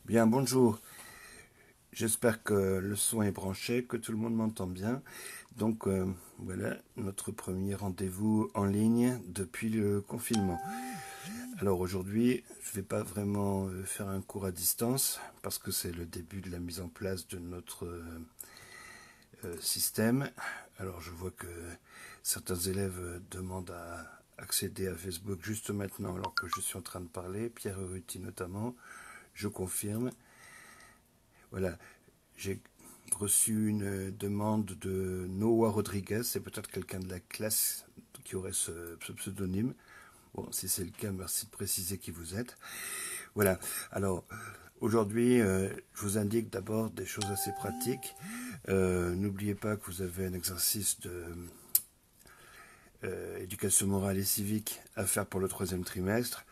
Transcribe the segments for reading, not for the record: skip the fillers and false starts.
Bien, bonjour. J'espère que le son est branché, que tout le monde m'entend bien. Donc voilà notre premier rendez-vous en ligne depuis le confinement. Alors aujourd'hui, je ne vais pas vraiment faire un cours à distance parce que c'est le début de la mise en place de notre système. Alors je vois que certains élèves demandent à accéder à Facebook juste maintenant alors que je suis en train de parler, Pierre Ruti notamment. Je confirme. Voilà, j'ai reçu une demande de Noah Rodriguez, c'est peut-être quelqu'un de la classe qui aurait ce pseudonyme. Bon, si c'est le cas, merci de préciser qui vous êtes. Voilà, alors aujourd'hui, je vous indique d'abord des choses assez pratiques. N'oubliez pas que vous avez un exercice de éducation morale et civique à faire pour le troisième trimestre.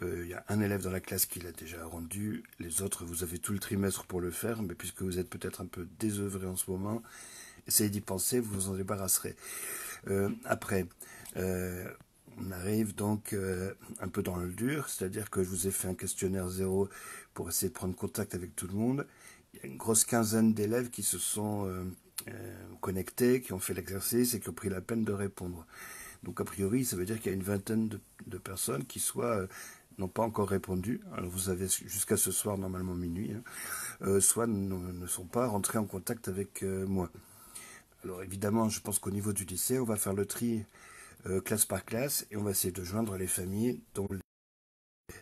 Il y a un élève dans la classe qui l'a déjà rendu. Les autres, vous avez tout le trimestre pour le faire, mais puisque vous êtes peut-être un peu désœuvré en ce moment, essayez d'y penser, vous vous en débarrasserez. Après, on arrive donc un peu dans le dur, c'est-à-dire que je vous ai fait un questionnaire zéro pour essayer de prendre contact avec tout le monde. Il y a une grosse quinzaine d'élèves qui se sont connectés, qui ont fait l'exercice et qui ont pris la peine de répondre. Donc a priori, ça veut dire qu'il y a une vingtaine de personnes qui n'ont pas encore répondu. Alors vous avez jusqu'à ce soir, normalement minuit, hein, soit ne sont pas rentrés en contact avec moi. Alors évidemment, je pense qu'au niveau du lycée, on va faire le tri classe par classe et on va essayer de joindre les familles dont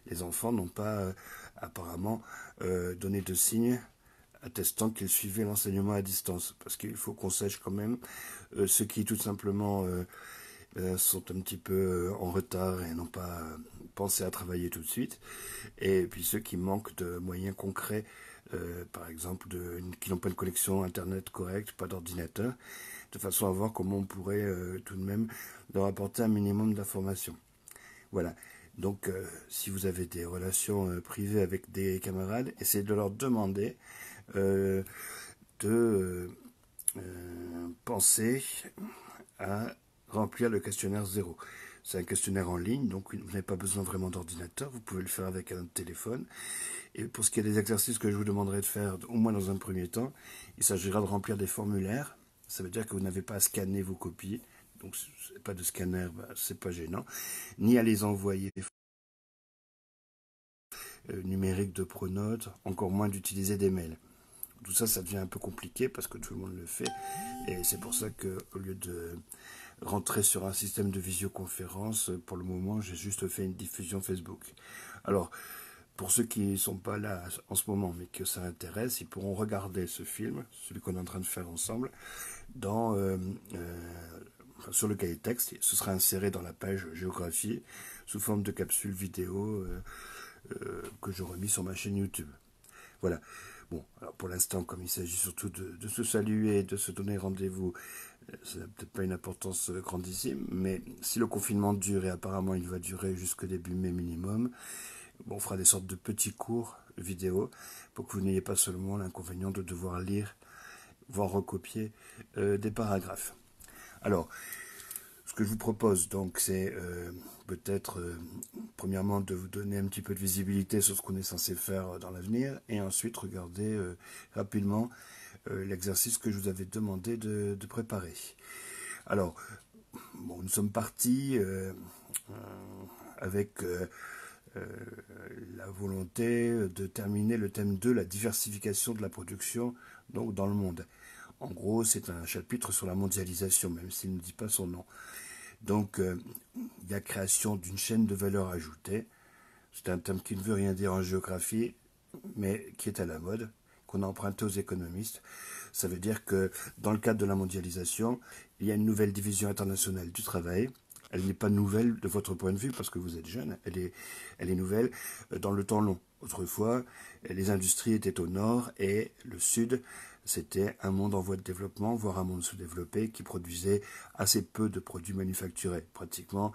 les enfants n'ont pas apparemment donné de signes attestant qu'ils suivaient l'enseignement à distance. Parce qu'il faut qu'on sache quand même ceux qui tout simplement sont un petit peu en retard et n'ont pas pensé à travailler tout de suite. Et puis ceux qui manquent de moyens concrets, par exemple, qui n'ont pas une connexion Internet correcte, pas d'ordinateur, de façon à voir comment on pourrait tout de même leur apporter un minimum d'informations. Voilà. Donc, si vous avez des relations privées avec des camarades, essayez de leur demander euh, de penser à remplir le questionnaire zéro. C'est un questionnaire en ligne, donc vous n'avez pas besoin vraiment d'ordinateur, vous pouvez le faire avec un téléphone. Et pour ce qui est des exercices que je vous demanderai de faire, au moins dans un premier temps, il s'agira de remplir des formulaires. Ça veut dire que vous n'avez pas à scanner vos copies, donc pas de scanner, c'est pas gênant, ni à les envoyer numériques de Pronote, encore moins d'utiliser des mails. Tout ça, ça devient un peu compliqué parce que tout le monde le fait. Et c'est pour ça qu'au lieu de rentrer sur un système de visioconférence, pour le moment, j'ai juste fait une diffusion Facebook. Alors, pour ceux qui ne sont pas là en ce moment, mais que ça intéresse, ils pourront regarder ce film, celui qu'on est en train de faire ensemble, dans, sur le cahier texte. Ce sera inséré dans la page géographie sous forme de capsule vidéo que je remis sur ma chaîne YouTube. Voilà. Bon, alors pour l'instant, comme il s'agit surtout de se saluer, de se donner rendez-vous, ça n'a peut-être pas une importance grandissime, mais si le confinement dure, et apparemment il va durer jusqu'au début mai minimum, bon, on fera des sortes de petits cours vidéo pour que vous n'ayez pas seulement l'inconvénient de devoir lire, voire recopier des paragraphes. Alors, ce que je vous propose donc, c'est peut-être premièrement de vous donner un petit peu de visibilité sur ce qu'on est censé faire dans l'avenir, et ensuite regarder rapidement l'exercice que je vous avais demandé de préparer. Alors, bon, nous sommes partis avec euh, la volonté de terminer le thème 2, la diversification de la production donc dans le monde. En gros, c'est un chapitre sur la mondialisation, même s'il ne dit pas son nom. Donc, il y a création d'une chaîne de valeur ajoutée. C'est un terme qui ne veut rien dire en géographie, mais qui est à la mode, qu'on a emprunté aux économistes. Ça veut dire que dans le cadre de la mondialisation, il y a une nouvelle division internationale du travail. Elle n'est pas nouvelle de votre point de vue parce que vous êtes jeune, elle est nouvelle dans le temps long. Autrefois, les industries étaient au nord et le sud, c'était un monde en voie de développement, voire un monde sous-développé qui produisait assez peu de produits manufacturés. Pratiquement,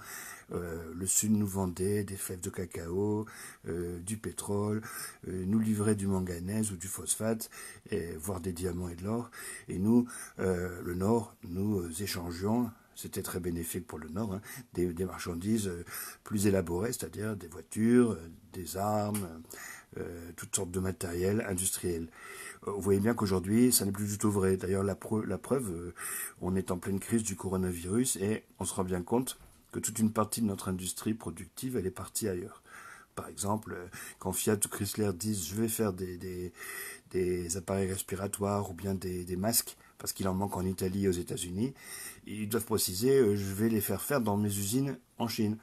le sud nous vendait des fèves de cacao, du pétrole, nous livrait du manganèse ou du phosphate, voire des diamants et de l'or. Et nous, le nord, nous échangions. C'était très bénéfique pour le Nord, hein, des marchandises plus élaborées, c'est-à-dire des voitures, des armes, toutes sortes de matériel industriel. Vous voyez bien qu'aujourd'hui, ça n'est plus du tout vrai. D'ailleurs, la preuve, on est en pleine crise du coronavirus et on se rend bien compte que toute une partie de notre industrie productive, elle est partie ailleurs. Par exemple, quand Fiat ou Chrysler disent je vais faire des appareils respiratoires ou bien des masques, parce qu'il en manque en Italie et aux États-Unis, ils doivent préciser je vais les faire dans mes usines en Chine.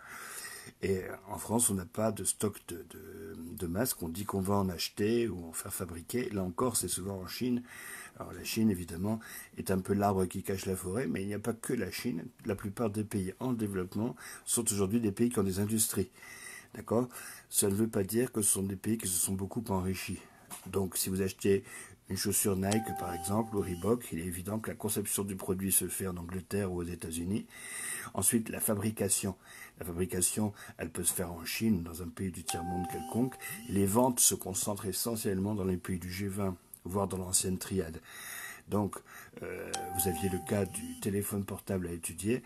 Et en France, on n'a pas de stock de masques. On dit qu'on va en acheter ou en faire fabriquer. Là encore, c'est souvent en Chine. Alors la Chine, évidemment, est un peu l'arbre qui cache la forêt, mais il n'y a pas que la Chine. La plupart des pays en développement sont aujourd'hui des pays qui ont des industries. D'accord? Ça ne veut pas dire que ce sont des pays qui se sont beaucoup enrichis. Donc, si vous achetez une chaussure Nike, par exemple, ou Reebok, il est évident que la conception du produit se fait en Angleterre ou aux États-Unis. Ensuite, la fabrication. La fabrication, elle peut se faire en Chine, dans un pays du tiers-monde quelconque. Les ventes se concentrent essentiellement dans les pays du G20, voire dans l'ancienne triade. Donc, vous aviez le cas du téléphone portable à étudier,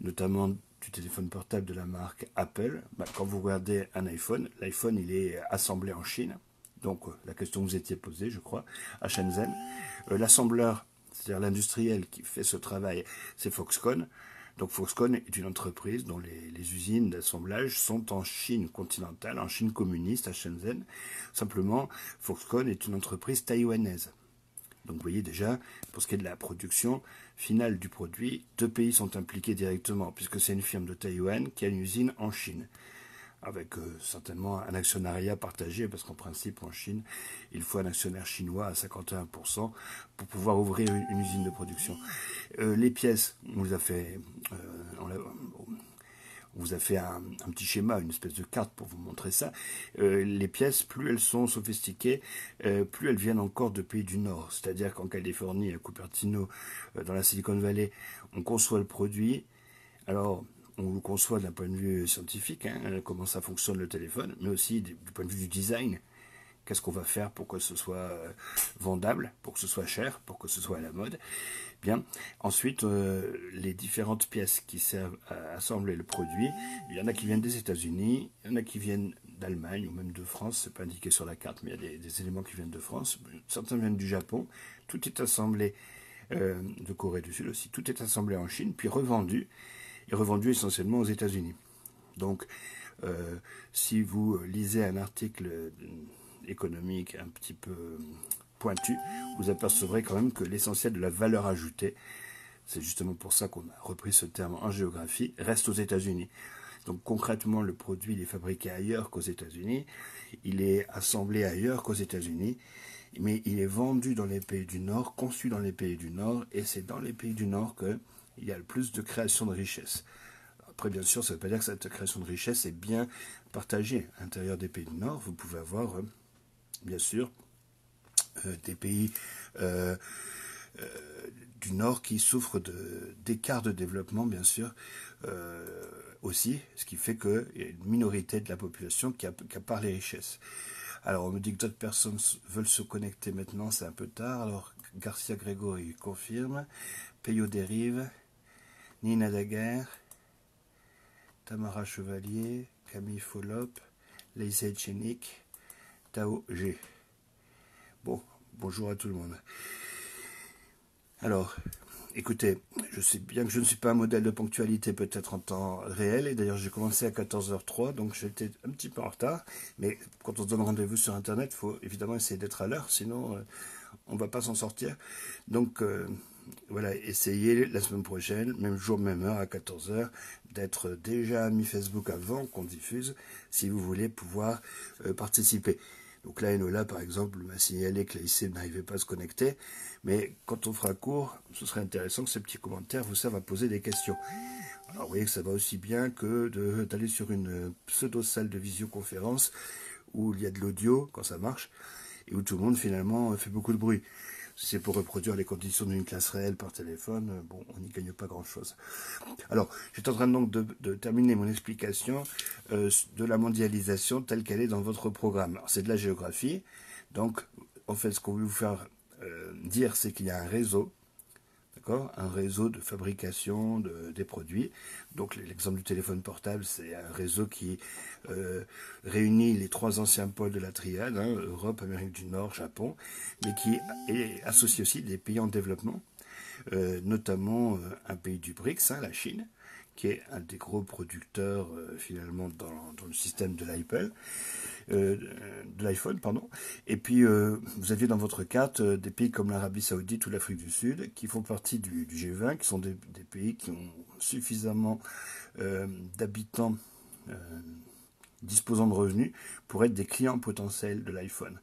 notamment du téléphone portable de la marque Apple. Quand vous regardez un iPhone, l'iPhone, il est assemblé en Chine. Donc, la question que vous étiez posée, je crois, à Shenzhen. L'assembleur, c'est-à-dire l'industriel qui fait ce travail, c'est Foxconn. Donc Foxconn est une entreprise dont les usines d'assemblage sont en Chine continentale, en Chine communiste, à Shenzhen. Simplement, Foxconn est une entreprise taïwanaise. Donc vous voyez déjà, pour ce qui est de la production finale du produit, deux pays sont impliqués directement, puisque c'est une firme de Taïwan qui a une usine en Chine, avec certainement un actionnariat partagé, parce qu'en principe, en Chine, il faut un actionnaire chinois à 51% pour pouvoir ouvrir une usine de production. Les pièces, on vous a fait un petit schéma, une espèce de carte pour vous montrer ça. Les pièces, plus elles sont sophistiquées, plus elles viennent encore de pays du Nord. C'est-à-dire qu'en Californie, à Cupertino, dans la Silicon Valley, on conçoit le produit. Alors, on le conçoit d'un point de vue scientifique, comment ça fonctionne le téléphone, mais aussi du point de vue du design. Qu'est-ce qu'on va faire pour que ce soit vendable, pour que ce soit cher, pour que ce soit à la mode. Bien. Ensuite, les différentes pièces qui servent à assembler le produit, il y en a qui viennent des États-Unis, il y en a qui viennent d'Allemagne ou même de France, c'est pas indiqué sur la carte, mais il y a des éléments qui viennent de France. Certains viennent du Japon. Tout est assemblé de Corée du Sud aussi. Tout est assemblé en Chine, puis revendu, et revendu essentiellement aux États-Unis. Donc, si vous lisez un article économique un petit peu pointu, vous apercevrez quand même que l'essentiel de la valeur ajoutée, c'est justement pour ça qu'on a repris ce terme en géographie, reste aux États-Unis. Donc concrètement, le produit il est fabriqué ailleurs qu'aux États-Unis, il est assemblé ailleurs qu'aux États-Unis, mais il est vendu dans les pays du Nord, conçu dans les pays du Nord, et c'est dans les pays du Nord qu'il y a le plus de création de richesse. Après, bien sûr, ça ne veut pas dire que cette création de richesse est bien partagée à l'intérieur des pays du Nord. Vous pouvez avoir, bien sûr, des pays du Nord qui souffrent d'écarts de développement, bien sûr, aussi, ce qui fait qu'il y a une minorité de la population qui accapare les richesses. Alors, on me dit que d'autres personnes veulent se connecter maintenant, c'est un peu tard. Alors, Garcia Grégory confirme, Peyo dérive, Nina Daguerre, Tamara Chevalier, Camille Follop, Leïsa Etchenik, Tao G. Bon, bonjour à tout le monde. Alors, écoutez, je sais bien que je ne suis pas un modèle de ponctualité peut-être en temps réel, et d'ailleurs j'ai commencé à 14h03, donc j'étais un petit peu en retard, mais quand on se donne rendez-vous sur Internet, il faut évidemment essayer d'être à l'heure, sinon on ne va pas s'en sortir. Donc voilà, essayez la semaine prochaine, même jour, même heure, à 14h, d'être déjà mis Facebook avant qu'on diffuse, si vous voulez pouvoir participer. Donc là, Enola, par exemple, m'a signalé que la IC n'arrivait pas à se connecter, mais quand on fera court, ce serait intéressant que ces petits commentaires vous servent à poser des questions. Alors vous voyez que ça va aussi bien que d'aller sur une pseudo-salle de visioconférence où il y a de l'audio, quand ça marche, et où tout le monde finalement fait beaucoup de bruit. Si c'est pour reproduire les conditions d'une classe réelle par téléphone, bon, on n'y gagne pas grand-chose. Alors, j'étais en train donc de terminer mon explication de la mondialisation telle qu'elle est dans votre programme. Alors, c'est de la géographie, donc en fait, ce qu'on veut vous faire dire, c'est qu'il y a un réseau, d'accord, un réseau de fabrication des produits. Donc l'exemple du téléphone portable, c'est un réseau qui réunit les 3 anciens pôles de la triade, hein, Europe, Amérique du Nord, Japon, mais qui associe aussi des pays en développement, notamment un pays du BRICS, hein, la Chine, qui est un des gros producteurs finalement dans le système de l'iPhone, pardon. Et puis vous aviez dans votre carte des pays comme l'Arabie Saoudite ou l'Afrique du Sud qui font partie du G20, qui sont des pays qui ont suffisamment d'habitants disposant de revenus pour être des clients potentiels de l'iPhone.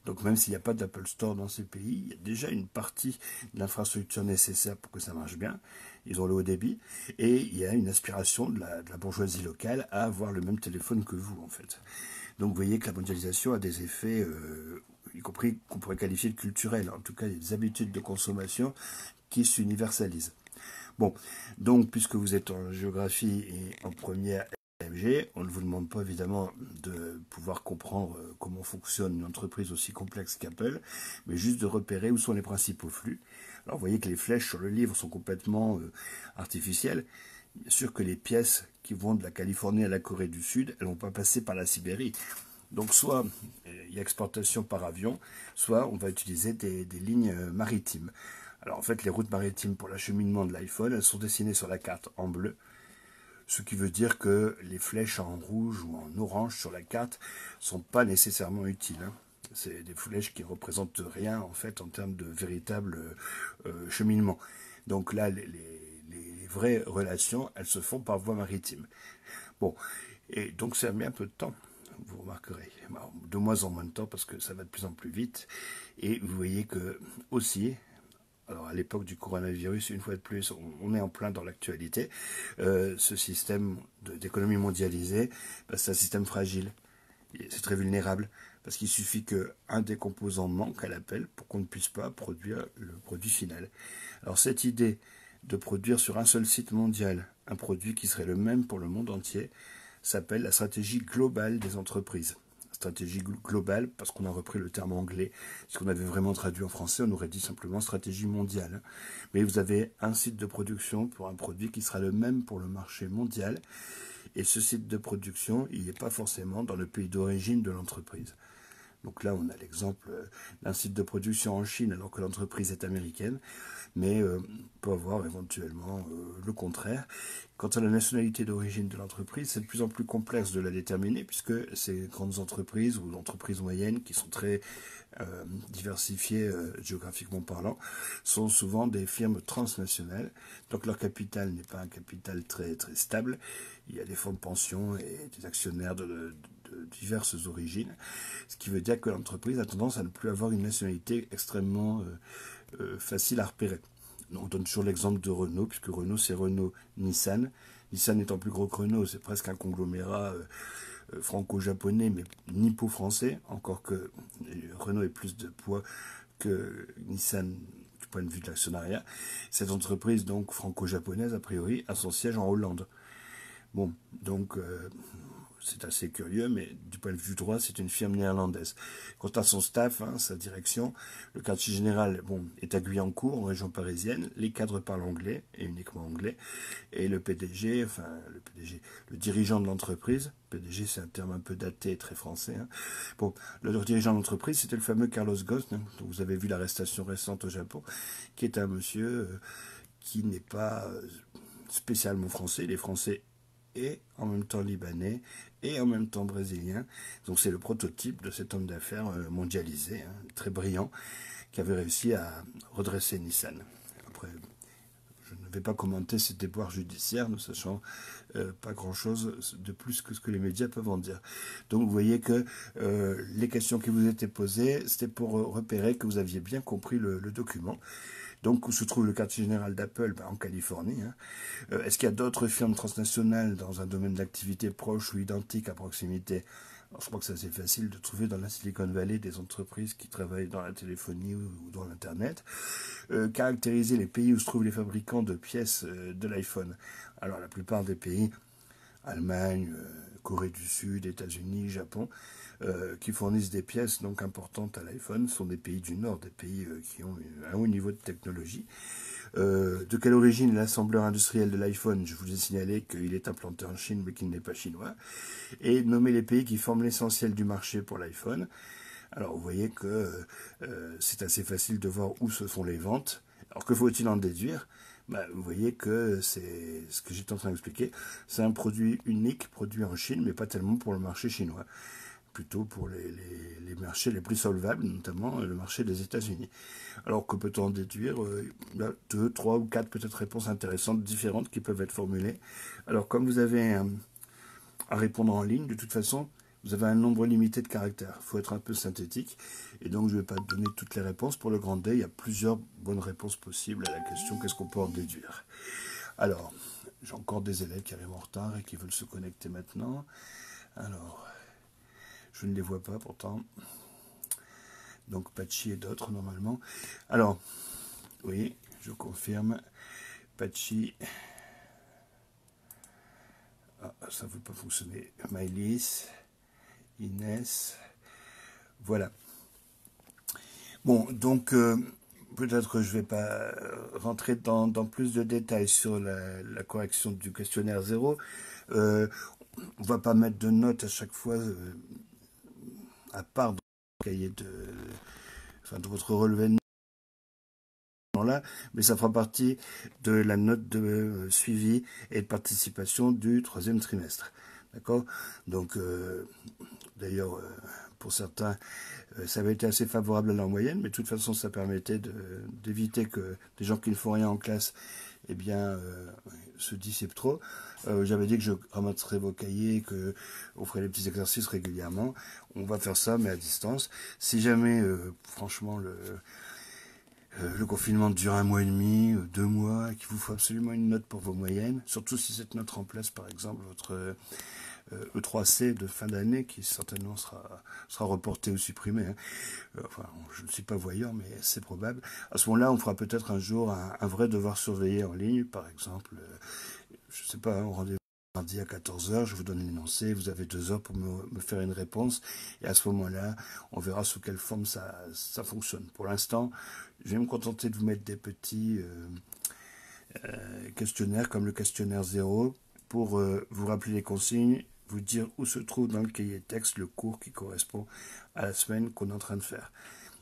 Donc même s'il n'y a pas d'Apple Store dans ces pays, il y a déjà une partie de l'infrastructure nécessaire pour que ça marche bien. Ils ont le haut débit et il y a une aspiration de la bourgeoisie locale à avoir le même téléphone que vous en fait. Donc vous voyez que la mondialisation a des effets, y compris qu'on pourrait qualifier de culturels, en tout cas des habitudes de consommation qui s'universalisent. Bon, donc puisque vous êtes en géographie et en première AMG, on ne vous demande pas évidemment de pouvoir comprendre comment fonctionne une entreprise aussi complexe qu'Apple, mais juste de repérer où sont les principaux flux. Alors vous voyez que les flèches sur le livre sont complètement artificielles. Bien sûr que les pièces qui vont de la Californie à la Corée du Sud, elles ne vont pas passer par la Sibérie. Donc soit il y a exportation par avion, soit on va utiliser des lignes maritimes. Alors en fait, les routes maritimes pour l'acheminement de l'iPhone, elles sont dessinées sur la carte en bleu, ce qui veut dire que les flèches en rouge ou en orange sur la carte ne sont pas nécessairement utiles. Hein. C'est des flèches qui ne représentent rien en fait en termes de véritable cheminement. Donc là, les vraies relations, elles se font par voie maritime. Bon, et donc ça met un peu de temps, vous remarquerez, de moins en moins de temps parce que ça va de plus en plus vite. Et vous voyez que aussi, alors à l'époque du coronavirus, une fois de plus, on est en plein dans l'actualité, ce système d'économie mondialisée, c'est un système fragile, c'est très vulnérable, parce qu'il suffit qu'un des composants manque à l'appel pour qu'on ne puisse pas produire le produit final. Alors cette idée de produire sur un seul site mondial un produit qui serait le même pour le monde entier s'appelle la stratégie globale des entreprises. Stratégie globale parce qu'on a repris le terme anglais. Si on avait vraiment traduit en français, on aurait dit simplement stratégie mondiale. Mais vous avez un site de production pour un produit qui sera le même pour le marché mondial. Et ce site de production, il n'est pas forcément dans le pays d'origine de l'entreprise. Donc là, on a l'exemple d'un site de production en Chine alors que l'entreprise est américaine, mais on peut avoir éventuellement le contraire. Quant à la nationalité d'origine de l'entreprise, c'est de plus en plus complexe de la déterminer puisque ces grandes entreprises ou entreprises moyennes qui sont très diversifiées géographiquement parlant sont souvent des firmes transnationales. Donc leur capital n'est pas un capital très, très stable. Il y a des fonds de pension et des actionnaires de diverses origines, ce qui veut dire que l'entreprise a tendance à ne plus avoir une nationalité extrêmement facile à repérer. On donne toujours l'exemple de Renault, puisque Renault c'est Renault-Nissan. Nissan étant plus gros que Renault, c'est presque un conglomérat franco-japonais, mais nippo-français, encore que Renault ait plus de poids que Nissan du point de vue de l'actionnariat. Cette entreprise, donc franco-japonaise, a priori, a son siège en Hollande. Bon, donc c'est assez curieux, mais du point de vue droit, c'est une firme néerlandaise. Quant à son staff, sa direction, le quartier général est à Guyancourt, en région parisienne. Les cadres parlent anglais, et uniquement anglais. Et le PDG, le dirigeant de l'entreprise, PDG c'est un terme un peu daté, très français. Le dirigeant de l'entreprise, c'était le fameux Carlos Ghosn, dont vous avez vu l'arrestation récente au Japon, qui est un monsieur qui n'est pas spécialement français. Il est français et en même temps libanais et en même temps brésilien. Donc c'est le prototype de cet homme d'affaires mondialisé, très brillant, qui avait réussi à redresser Nissan. Après, je ne vais pas commenter ces déboires judiciaires, ne sachant pas grand-chose de plus que ce que les médias peuvent en dire. Donc vous voyez que les questions qui vous étaient posées, c'était pour repérer que vous aviez bien compris le document. Donc, où se trouve le quartier général d'Apple? En Californie. Est-ce qu'il y a d'autres firmes transnationales dans un domaine d'activité proche ou identique à proximité? Alors, je crois que c'est assez facile de trouver dans la Silicon Valley des entreprises qui travaillent dans la téléphonie ou dans l'Internet. Caractériser les pays où se trouvent les fabricants de pièces de l'iPhone. Alors, la plupart des pays Allemagne, Corée du Sud, États-Unis, Japon, qui fournissent des pièces donc importantes à l'iPhone. Ce sont des pays du Nord, des pays qui ont un haut niveau de technologie. De quelle origine est l'assembleur industriel de l'iPhone? Je vous ai signalé qu'il est implanté en Chine, mais qu'il n'est pas chinois. Et nommer les pays qui forment l'essentiel du marché pour l'iPhone. Alors vous voyez que c'est assez facile de voir où se font les ventes. Alors que faut-il en déduire? Vous voyez que c'est ce que j'étais en train d'expliquer. C'est un produit unique, produit en Chine, mais pas tellement pour le marché chinois. Plutôt pour les marchés les plus solvables, notamment le marché des États-Unis. Alors que peut-on en déduire? Il y a 2, 3 ou 4 peut-être réponses intéressantes, différentes, qui peuvent être formulées. Alors comme vous avez à répondre en ligne, de toute façon, vous avez un nombre limité de caractères. Il faut être un peu synthétique. Et donc, je ne vais pas donner toutes les réponses. Pour le grand D, il y a plusieurs bonnes réponses possibles à la question qu'est-ce qu'on peut en déduire. Alors, j'ai encore des élèves qui arrivent en retard et qui veulent se connecter maintenant. Alors, je ne les vois pas pourtant. Donc, Patchy et d'autres, normalement. Alors, oui, je confirme. Patchy. Ah, ça ne veut pas fonctionner. Maëlys. Inès. Voilà. Bon, donc peut-être que je ne vais pas rentrer dans plus de détails sur la correction du questionnaire 0. On ne va pas mettre de notes à chaque fois, à part dans le cahier de votre relevé de notes là, mais ça fera partie de la note de suivi et de participation du 3e trimestre. D'accord? Donc, d'ailleurs, pour certains, ça avait été assez favorable à la moyenne, mais de toute façon, ça permettait d'éviter que des gens qui ne font rien en classe eh bien, se dissipent trop. J'avais dit que je ramasserais vos cahiers, qu'on ferait des petits exercices régulièrement. On va faire ça, mais à distance. Si jamais, franchement, le confinement dure 1 mois et demi, 2 mois, et qu'il vous faut absolument une note pour vos moyennes, surtout si cette note remplace, par exemple, votre E3C de fin d'année qui certainement sera reporté ou supprimé. Hein. Enfin, je ne suis pas voyant, mais c'est probable. À ce moment-là, on fera peut-être un jour un vrai devoir surveillé en ligne, par exemple, je ne sais pas, on rendez-vous mardi à 14 h, je vous donne l'énoncé, vous avez 2 heures pour me faire une réponse, et à ce moment-là, on verra sous quelle forme ça fonctionne. Pour l'instant, je vais me contenter de vous mettre des petits questionnaires comme le questionnaire 0 pour vous rappeler les consignes, vous dire où se trouve dans le cahier texte le cours qui correspond à la semaine qu'on est en train de faire.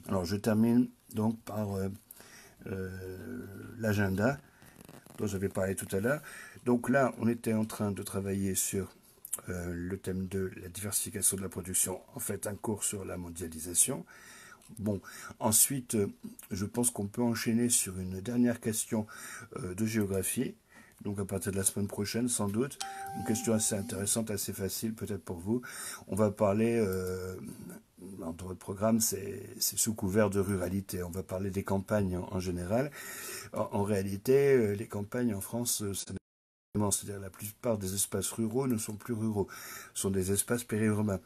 Alors je termine donc par l'agenda dont j'avais parlé tout à l'heure. Donc là, on était en train de travailler sur le thème de la diversification de la production, en fait un cours sur la mondialisation. Bon, ensuite, je pense qu'on peut enchaîner sur une dernière question de géographie. Donc à partir de la semaine prochaine, sans doute, une question assez intéressante, assez facile peut-être pour vous. On va parler, dans votre programme, c'est sous couvert de ruralité. On va parler des campagnes en général. En réalité, les campagnes en France, c'est-à-dire la plupart des espaces ruraux ne sont plus ruraux, sont des espaces périurbains.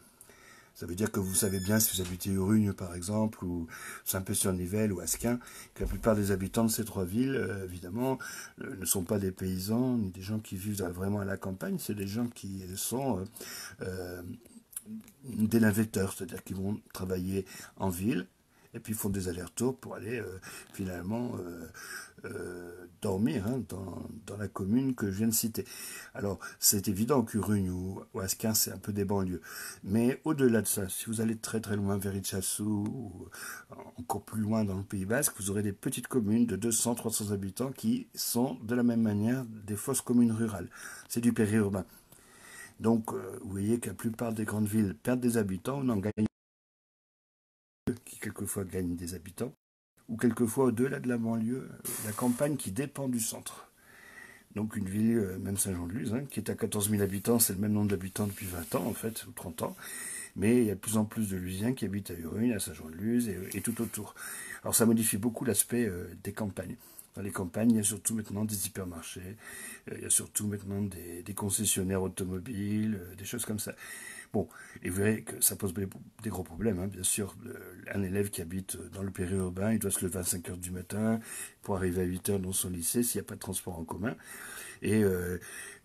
Ça veut dire que vous savez bien, si vous habitez Urugne par exemple, ou Saint-Pé-sur-Nivelle ou Asquin, que la plupart des habitants de ces 3 villes, évidemment, ne sont pas des paysans, ni des gens qui vivent vraiment à la campagne, c'est des gens qui sont des navetteurs, c'est-à-dire qu'ils vont travailler en ville, et puis font des allers-retours pour aller finalement dormir hein, dans la commune que je viens de citer. Alors, c'est évident qu'Urugne ou Asquin, c'est un peu des banlieues. Mais au-delà de ça, si vous allez très très loin vers Itchassou ou encore plus loin dans le Pays Basque, vous aurez des petites communes de 200-300 habitants qui sont de la même manière des fausses communes rurales. C'est du périurbain. Donc, vous voyez que la plupart des grandes villes perdent des habitants, on en gagne qui quelquefois gagnent des habitants, ou quelquefois au-delà de la banlieue, la campagne qui dépend du centre. Donc une ville, même Saint-Jean-de-Luz, hein, qui est à 14 000 habitants, c'est le même nombre d'habitants depuis 20 ans en fait, ou 30 ans, mais il y a de plus en plus de Lusiens qui habitent à Urugne, à Saint-Jean-de-Luz et tout autour. Alors ça modifie beaucoup l'aspect des campagnes. Dans les campagnes, il y a surtout maintenant des hypermarchés, il y a surtout maintenant des concessionnaires automobiles, des choses comme ça. Bon, et vous verrez que ça pose des gros problèmes, hein. Bien sûr. Un élève qui habite dans le périurbain, il doit se lever à 5 heures du matin pour arriver à 8 heures dans son lycée s'il n'y a pas de transport en commun. Et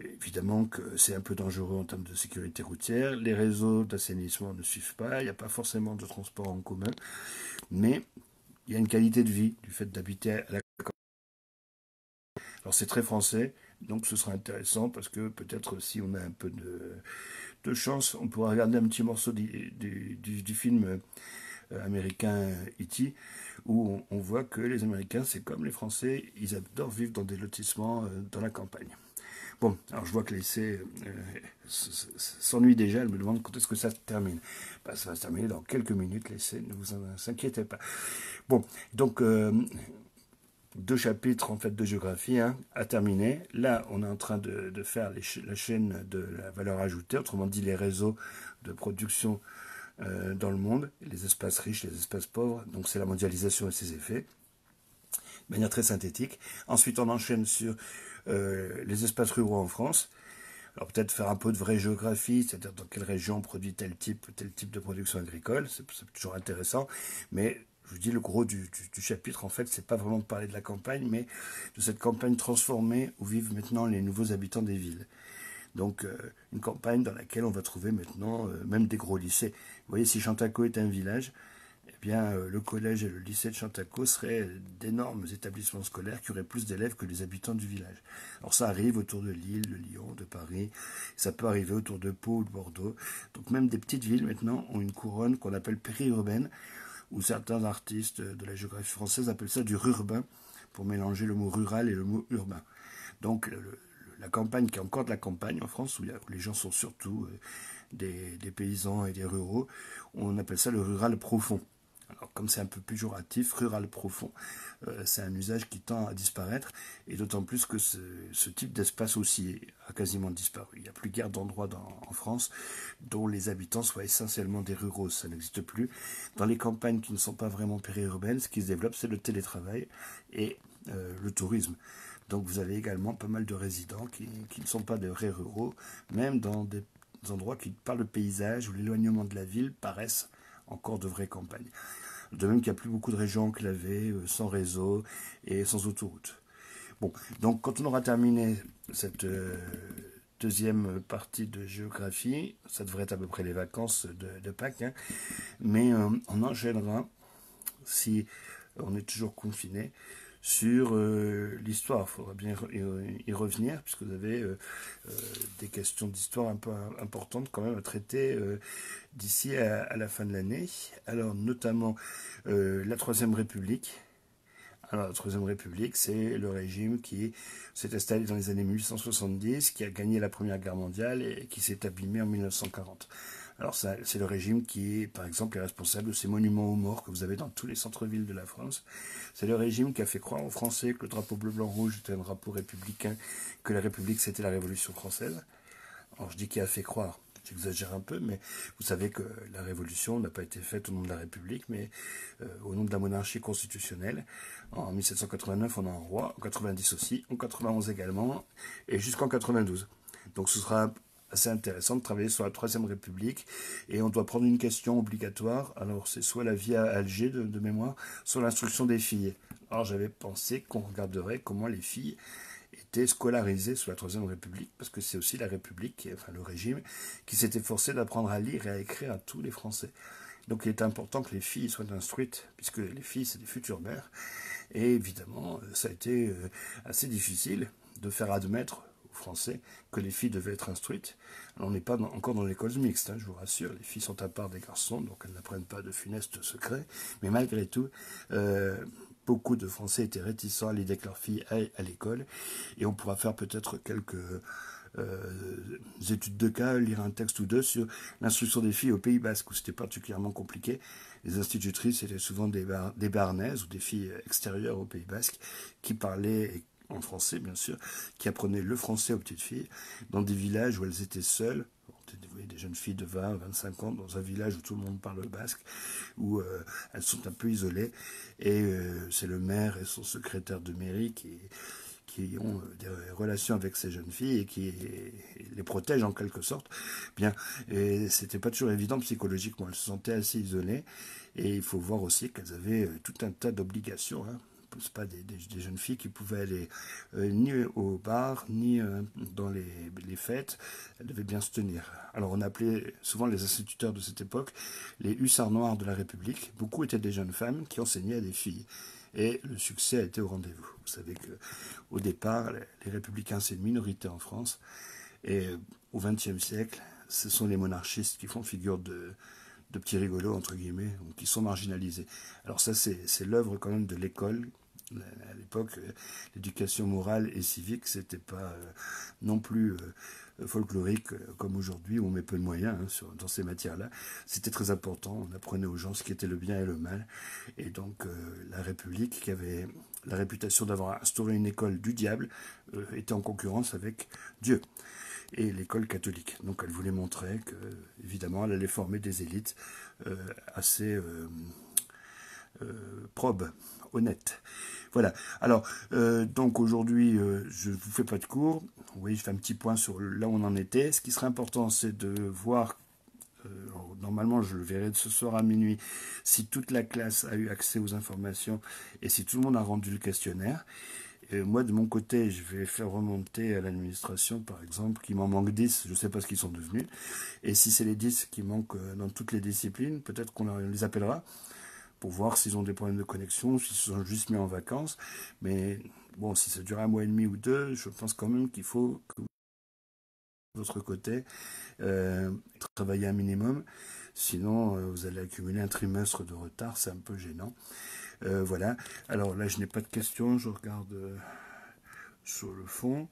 évidemment que c'est un peu dangereux en termes de sécurité routière. Les réseaux d'assainissement ne suivent pas, il n'y a pas forcément de transport en commun, mais il y a une qualité de vie du fait d'habiter à la campagne. Alors c'est très français, donc ce sera intéressant parce que peut-être si on a un peu de chance, on pourra regarder un petit morceau du film américain E.T., où on voit que les Américains, c'est comme les Français, ils adorent vivre dans des lotissements dans la campagne. Bon, alors je vois que l'essai s'ennuie déjà, elle me demande quand est-ce que ça se termine. Ben, ça va se terminer dans quelques minutes, l'essai, ne vous inquiétez pas. Bon, donc 2 chapitres en fait de géographie hein, à terminer. Là, on est en train de faire la chaîne de la valeur ajoutée, autrement dit les réseaux de production dans le monde, les espaces riches, les espaces pauvres. Donc c'est la mondialisation et ses effets, de manière très synthétique. Ensuite, on enchaîne sur les espaces ruraux en France. Alors peut-être faire un peu de vraie géographie, c'est-à-dire dans quelle région on produit tel type de production agricole, c'est toujours intéressant, mais je vous dis, le gros du chapitre, en fait, c'est pas vraiment de parler de la campagne, mais de cette campagne transformée où vivent maintenant les nouveaux habitants des villes. Donc, une campagne dans laquelle on va trouver maintenant même des gros lycées. Vous voyez, si Chantaco est un village, eh bien, le collège et le lycée de Chantaco seraient d'énormes établissements scolaires qui auraient plus d'élèves que les habitants du village. Alors, ça arrive autour de Lille, de Lyon, de Paris, ça peut arriver autour de Pau ou de Bordeaux. Donc, même des petites villes maintenant ont une couronne qu'on appelle périurbaine, où certains artistes de la géographie française appellent ça du rurbain, pour mélanger le mot rural et le mot urbain. Donc la campagne, qui est encore de la campagne en France, où les gens sont surtout des paysans et des ruraux, on appelle ça le rural profond. Alors comme c'est un peu péjoratif, rural profond, c'est un usage qui tend à disparaître, et d'autant plus que ce type d'espace aussi a quasiment disparu. Il n'y a plus guère d'endroits en France dont les habitants soient essentiellement des ruraux, ça n'existe plus. Dans les campagnes qui ne sont pas vraiment périurbaines, ce qui se développe, c'est le télétravail et le tourisme. Donc vous avez également pas mal de résidents qui ne sont pas des vrais ruraux, même dans des endroits qui, par le paysage ou l'éloignement de la ville, paraissent encore de vraies campagnes. De même qu'il n'y a plus beaucoup de régions enclavées, sans réseau et sans autoroute. Bon, donc quand on aura terminé cette deuxième partie de géographie, ça devrait être à peu près les vacances de Pâques, hein, mais on enchaînera, si on est toujours confiné, sur l'histoire. Il faudra bien y revenir, puisque vous avez des questions d'histoire un peu importantes quand même à traiter d'ici à la fin de l'année. Alors notamment la Troisième République. Alors la Troisième République, c'est le régime qui s'est installé dans les années 1870, qui a gagné la Première Guerre mondiale et qui s'est abîmé en 1940. Alors ça, c'est le régime qui, par exemple, est responsable de ces monuments aux morts que vous avez dans tous les centres-villes de la France. C'est le régime qui a fait croire aux Français que le drapeau bleu-blanc-rouge était un drapeau républicain, que la République c'était la Révolution française. Alors je dis qu'il a fait croire, j'exagère un peu, mais vous savez que la Révolution n'a pas été faite au nom de la République, mais au nom de la monarchie constitutionnelle. En 1789, on a un roi, en 90 aussi, en 91 également, et jusqu'en 92. Donc ce sera assez intéressant de travailler sur la Troisième République, et on doit prendre une question obligatoire. Alors c'est soit la vie à Alger de mémoire, soit l'instruction des filles. Alors j'avais pensé qu'on regarderait comment les filles étaient scolarisées sous la Troisième République, parce que c'est aussi la République, enfin le régime, qui s'était forcé d'apprendre à lire et à écrire à tous les Français. Donc il est important que les filles soient instruites, puisque les filles c'est des futures mères, et évidemment ça a été assez difficile de faire admettre Français que les filles devaient être instruites. Alors, on n'est pas encore dans l'école mixte, hein, je vous rassure, les filles sont à part des garçons, donc elles n'apprennent pas de funestes secrets, mais malgré tout, beaucoup de Français étaient réticents à l'idée que leurs filles aillent à l'école, et on pourra faire peut-être quelques études de cas, lire un texte ou deux sur l'instruction des filles au Pays Basque, où c'était particulièrement compliqué. Les institutrices étaient souvent des Béarnaises ou des filles extérieures au Pays Basque qui parlaient en français bien sûr, qui apprenaient le français aux petites filles, dans des villages où elles étaient seules, des jeunes filles de 20, 25 ans, dans un village où tout le monde parle basque, où elles sont un peu isolées, et c'est le maire et son secrétaire de mairie qui ont des relations avec ces jeunes filles et qui les protègent en quelque sorte. Bien, et c'était pas toujours évident psychologiquement. Elles se sentaient assez isolées et il faut voir aussi qu'elles avaient tout un tas d'obligations. Hein. C'est pas des jeunes filles qui pouvaient aller ni au bar ni dans les fêtes. Elles devaient bien se tenir. Alors on appelait souvent les instituteurs de cette époque les hussards noirs de la République. Beaucoup étaient des jeunes femmes qui enseignaient à des filles. Et le succès a été au rendez-vous. Vous savez qu'au départ, les républicains, c'est une minorité en France. Et au XXe siècle, ce sont les monarchistes qui font figure de petits rigolos, entre guillemets, ou qui sont marginalisés. Alors ça, c'est l'œuvre quand même de l'école. À l'époque, l'éducation morale et civique, c'était pas non plus folklorique comme aujourd'hui, où on met peu de moyens dans ces matières-là. C'était très important, on apprenait aux gens ce qui était le bien et le mal. Et donc la République, qui avait la réputation d'avoir instauré une école du diable, était en concurrence avec Dieu et l'école catholique. Donc elle voulait montrer que, évidemment, elle allait former des élites assez probes, honnêtes. Voilà. Alors, donc aujourd'hui, je ne vous fais pas de cours. Vous voyez, je fais un petit point sur là où on en était. Ce qui serait important, c'est de voir, normalement je le verrai ce soir à minuit, si toute la classe a eu accès aux informations et si tout le monde a rendu le questionnaire. Et moi, de mon côté, je vais faire remonter à l'administration, par exemple, qu'il m'en manque 10, je ne sais pas ce qu'ils sont devenus. Et si c'est les 10 qui manquent dans toutes les disciplines, peut-être qu'on les appellera pour voir s'ils ont des problèmes de connexion, s'ils se sont juste mis en vacances. Mais bon, si ça dure un mois et demi ou deux, je pense quand même qu'il faut que de votre côté travailler un minimum. Sinon, vous allez accumuler un trimestre de retard, c'est un peu gênant. Voilà. Alors là, je n'ai pas de questions, je regarde sur le fond.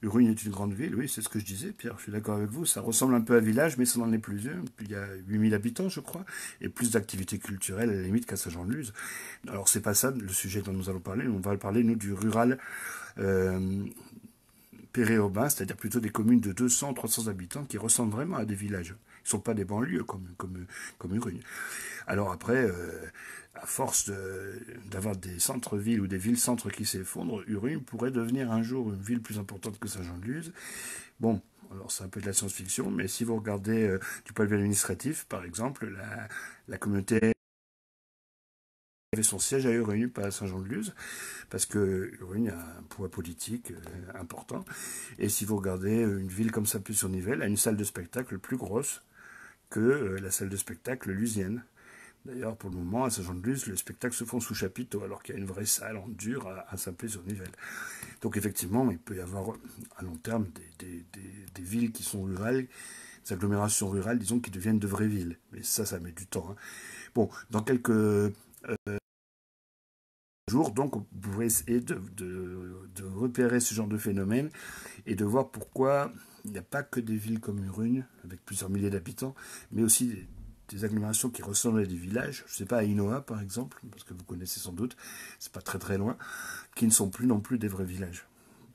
Urrugne est une grande ville, oui, c'est ce que je disais, Pierre, je suis d'accord avec vous. Ça ressemble un peu à un village, mais ça n'en est plus un. Il y a 8000 habitants, je crois, et plus d'activités culturelles à la limite qu'à Saint-Jean-de-Luz. Alors, c'est pas ça le sujet dont nous allons parler. On va parler, nous, du rural périurbain, c'est-à-dire plutôt des communes de 200, 300 habitants qui ressemblent vraiment à des villages. Ils ne sont pas des banlieues comme Urrugne. Alors après, à force d'avoir des centres-villes ou des villes-centres qui s'effondrent, Urrugne pourrait devenir un jour une ville plus importante que Saint-Jean-de-Luz. Bon, alors c'est un peu de la science-fiction, mais si vous regardez du point de vue administratif, par exemple, la communauté avait son siège à Urrugne, pas à Saint-Jean-de-Luz, parce que Urrugne a un poids politique important. Et si vous regardez une ville comme Saint-Pé-sur-Nivelle, elle a une salle de spectacle plus grosse que la salle de spectacle lusienne. D'ailleurs, pour le moment, à Saint-Jean-de-Luz, les spectacles se font sous chapiteau, alors qu'il y a une vraie salle en dur à Saint-Pé-sur-Nivelle. Donc effectivement, il peut y avoir à long terme des villes qui sont rurales, des agglomérations rurales, disons, qui deviennent de vraies villes. Mais ça met du temps. Hein. Bon, dans quelques jours, donc, vous pourrez essayer de repérer ce genre de phénomène et de voir pourquoi il n'y a pas que des villes comme Urrugne, avec plusieurs milliers d'habitants, mais aussi des agglomérations qui ressemblent à des villages, je ne sais pas, à Inoa par exemple, parce que vous connaissez sans doute, c'est pas très très loin, qui ne sont plus non plus des vrais villages.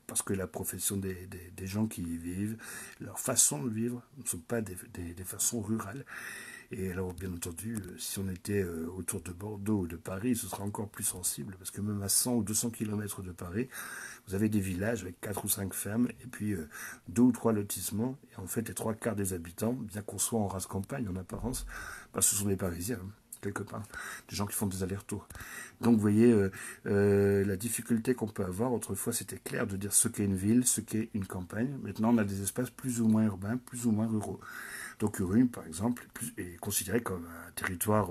Parce que la profession des gens qui y vivent, leur façon de vivre, ne sont pas des façons rurales. Et alors, bien entendu, si on était autour de Bordeaux ou de Paris, ce serait encore plus sensible, parce que même à 100 ou 200 km de Paris, vous avez des villages avec 4 ou 5 fermes, et puis 2 ou 3 lotissements, et en fait, les 3 quarts des habitants, bien qu'on soit en race campagne, en apparence, bah, ce sont des Parisiens, hein, quelque part, des gens qui font des allers-retours. Donc, vous voyez la difficulté qu'on peut avoir. Autrefois, c'était clair de dire ce qu'est une ville, ce qu'est une campagne. Maintenant, on a des espaces plus ou moins urbains, plus ou moins ruraux. Donc Urrugne, par exemple, est considéré comme un territoire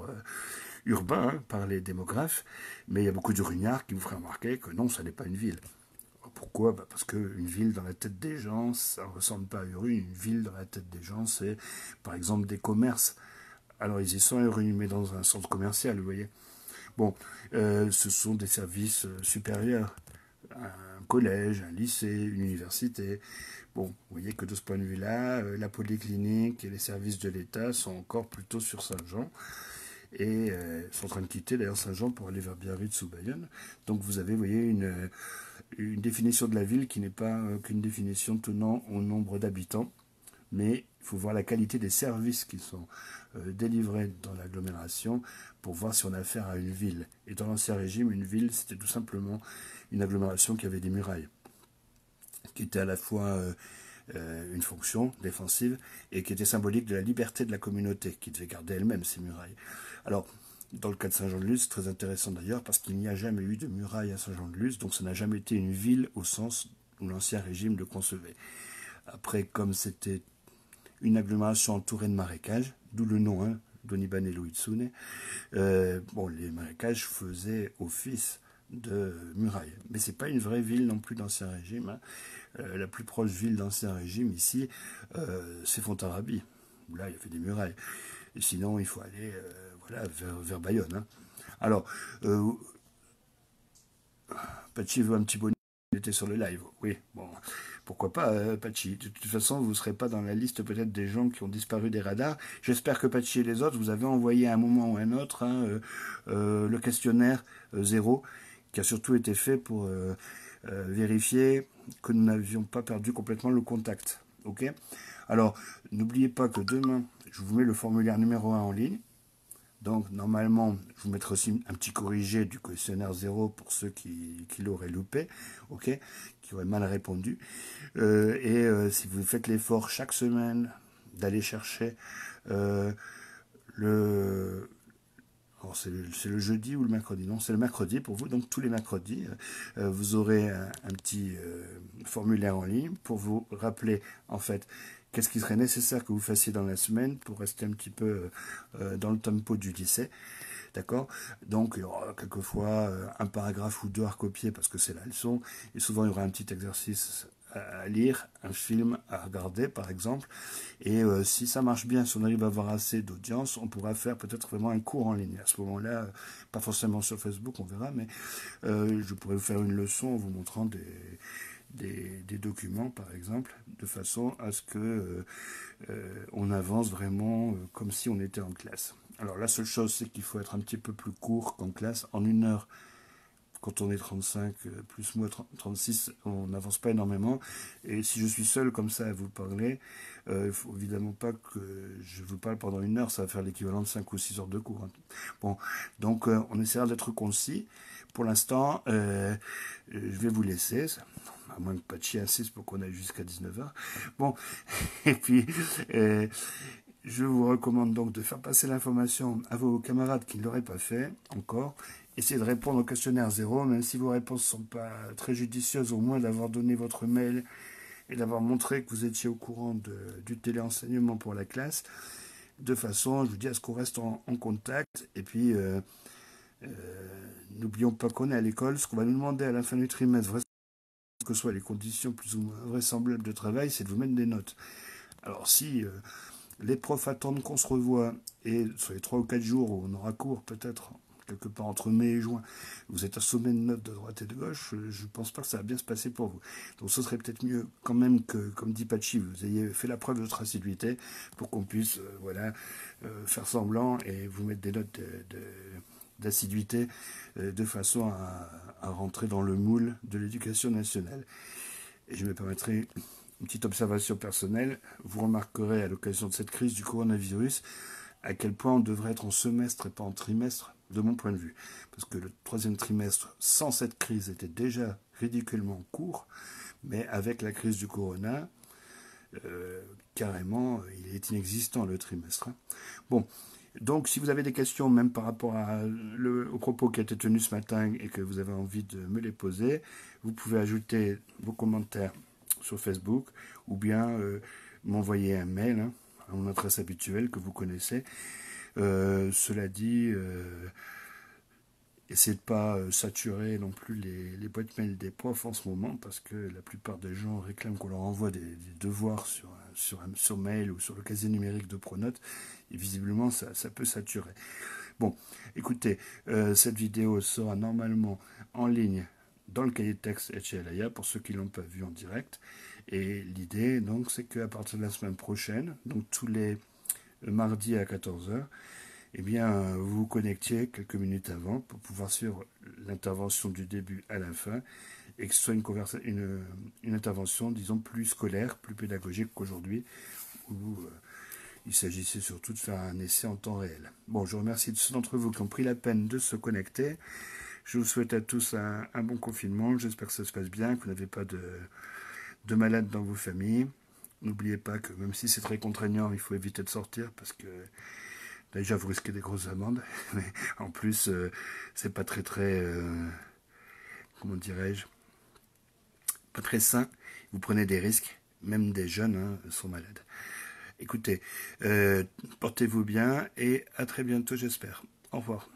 urbain hein, par les démographes, mais il y a beaucoup d'Urrugnards qui vous feraient remarquer que non, ça n'est pas une ville. Pourquoi parce qu'une ville dans la tête des gens, ça ne ressemble pas à Urrugne. Une ville dans la tête des gens, c'est par exemple des commerces. Alors ils y sont à Urrugne, mais dans un centre commercial, vous voyez. Bon, ce sont des services supérieurs. Un collège, un lycée, une université. Bon, vous voyez que de ce point de vue-là, la polyclinique et les services de l'État sont encore plutôt sur Saint-Jean et sont en train de quitter d'ailleurs Saint-Jean pour aller vers Biarritz ou Bayonne. Donc vous avez, vous voyez, une définition de la ville qui n'est pas qu'une définition tenant au nombre d'habitants, mais il faut voir la qualité des services qui sont délivrés dans l'agglomération pour voir si on a affaire à une ville. Et dans l'Ancien Régime, une ville, c'était tout simplement une agglomération qui avait des murailles. qui était à la fois une fonction défensive et qui était symbolique de la liberté de la communauté, qui devait garder elle-même ses murailles. Alors, dans le cas de Saint-Jean-de-Luz, c'est très intéressant d'ailleurs, parce qu'il n'y a jamais eu de muraille à Saint-Jean-de-Luz, donc ça n'a jamais été une ville au sens où l'Ancien Régime le concevait. Après, comme c'était une agglomération entourée de marécages, d'où le nom, hein, Donibane Uitsune, bon, les marécages faisaient office de muraille. Mais c'est pas une vraie ville non plus d'Ancien Régime. Hein. La plus proche ville d'Ancien Régime ici, c'est Fontarabie. Là, il y avait des murailles. Et sinon, il faut aller voilà, vers Bayonne. Hein. Alors, Pachi veut un petit bonnet. Il était sur le live. Oui, bon, pourquoi pas, Pachi. De toute façon, vous ne serez pas dans la liste peut-être des gens qui ont disparu des radars. J'espère que Pachi et les autres, vous avez envoyé à un moment ou à un autre hein, le questionnaire 0, qui a surtout été fait pour vérifier que nous n'avions pas perdu complètement le contact. Ok. Alors, n'oubliez pas que demain, je vous mets le formulaire numéro 1 en ligne. Donc, normalement, je vous mettrai aussi un petit corrigé du questionnaire 0 pour ceux qui l'auraient loupé, ok, qui auraient mal répondu. Si vous faites l'effort chaque semaine d'aller chercher le... C'est le jeudi ou le mercredi? Non, c'est le mercredi pour vous. Donc, tous les mercredis, vous aurez un petit formulaire en ligne pour vous rappeler, en fait, qu'est-ce qui serait nécessaire que vous fassiez dans la semaine pour rester un petit peu dans le tempo du lycée. D'accord? Donc, il y aura quelquefois un paragraphe ou deux à recopier parce que c'est la leçon. Et souvent, il y aura un petit exercice à lire, un film à regarder, par exemple. Et si ça marche bien, si on arrive à avoir assez d'audience, on pourra faire peut-être vraiment un cours en ligne. À ce moment-là, pas forcément sur Facebook, on verra, mais je pourrais vous faire une leçon en vous montrant des documents, par exemple, de façon à ce que on avance vraiment comme si on était en classe. Alors la seule chose, c'est qu'il faut être un petit peu plus court qu'en classe. En 1 heure, quand on est 35, plus moi 36, on n'avance pas énormément. Et si je suis seul comme ça à vous parler, il ne faut évidemment pas que je vous parle pendant 1 heure, ça va faire l'équivalent de 5 ou 6 heures de cours. Hein. Bon, donc on essaiera d'être concis. Pour l'instant, je vais vous laisser, à moins que Pachi insiste pour qu'on aille jusqu'à 19h. Bon, et puis... je vous recommande donc de faire passer l'information à vos camarades qui ne l'auraient pas fait encore. Essayez de répondre au questionnaire 0, même si vos réponses ne sont pas très judicieuses, au moins d'avoir donné votre mail et d'avoir montré que vous étiez au courant du téléenseignement pour la classe. De façon, je vous dis, à ce qu'on reste en contact. Et puis, n'oublions pas qu'on est à l'école. Ce qu'on va nous demander à la fin du trimestre, que ce soit les conditions plus ou moins vraisemblables de travail, c'est de vous mettre des notes. Alors si... les profs attendent qu'on se revoie et sur les 3 ou 4 jours où on aura cours peut-être quelque part entre mai et juin, vous êtes assommé de notes de droite et de gauche, je ne pense pas que ça va bien se passer pour vous. Donc ce serait peut-être mieux quand même que, comme dit Pachi, vous ayez fait la preuve de votre assiduité pour qu'on puisse faire semblant et vous mettre des notes d'assiduité de façon à rentrer dans le moule de l'éducation nationale. Et je me permettrai une petite observation personnelle. Vous remarquerez à l'occasion de cette crise du coronavirus à quel point on devrait être en semestre et pas en trimestre, de mon point de vue. Parce que le 3e trimestre, sans cette crise, était déjà ridiculement court, mais avec la crise du corona, carrément, il est inexistant le trimestre. Bon, donc si vous avez des questions, même par rapport au propos qui a été tenu ce matin et que vous avez envie de me les poser, vous pouvez ajouter vos commentaires sur Facebook ou bien m'envoyer un mail hein, à mon adresse habituelle que vous connaissez. Cela dit, essayez de ne pas saturer non plus les boîtes mail des profs en ce moment parce que la plupart des gens réclament qu'on leur envoie des devoirs sur mail ou sur le casier numérique de Pronote et visiblement ça peut saturer. Bon, écoutez, cette vidéo sera normalement en ligne dans le cahier de texte HLIA pour ceux qui ne l'ont pas vu en direct. Et l'idée, donc, c'est qu'à partir de la semaine prochaine, donc tous les mardis à 14h, eh bien, vous vous connectiez quelques minutes avant pour pouvoir suivre l'intervention du début à la fin et que ce soit une intervention, disons, plus scolaire, plus pédagogique qu'aujourd'hui, où il s'agissait surtout de faire un essai en temps réel. Bon, je remercie ceux d'entre vous qui ont pris la peine de se connecter. Je vous souhaite à tous un bon confinement. J'espère que ça se passe bien, que vous n'avez pas de malades dans vos familles. N'oubliez pas que même si c'est très contraignant, il faut éviter de sortir parce que déjà vous risquez des grosses amendes. Mais en plus, c'est pas très, comment dirais-je, pas très sain. Vous prenez des risques, même des jeunes sont malades. Écoutez, portez-vous bien et à très bientôt j'espère. Au revoir.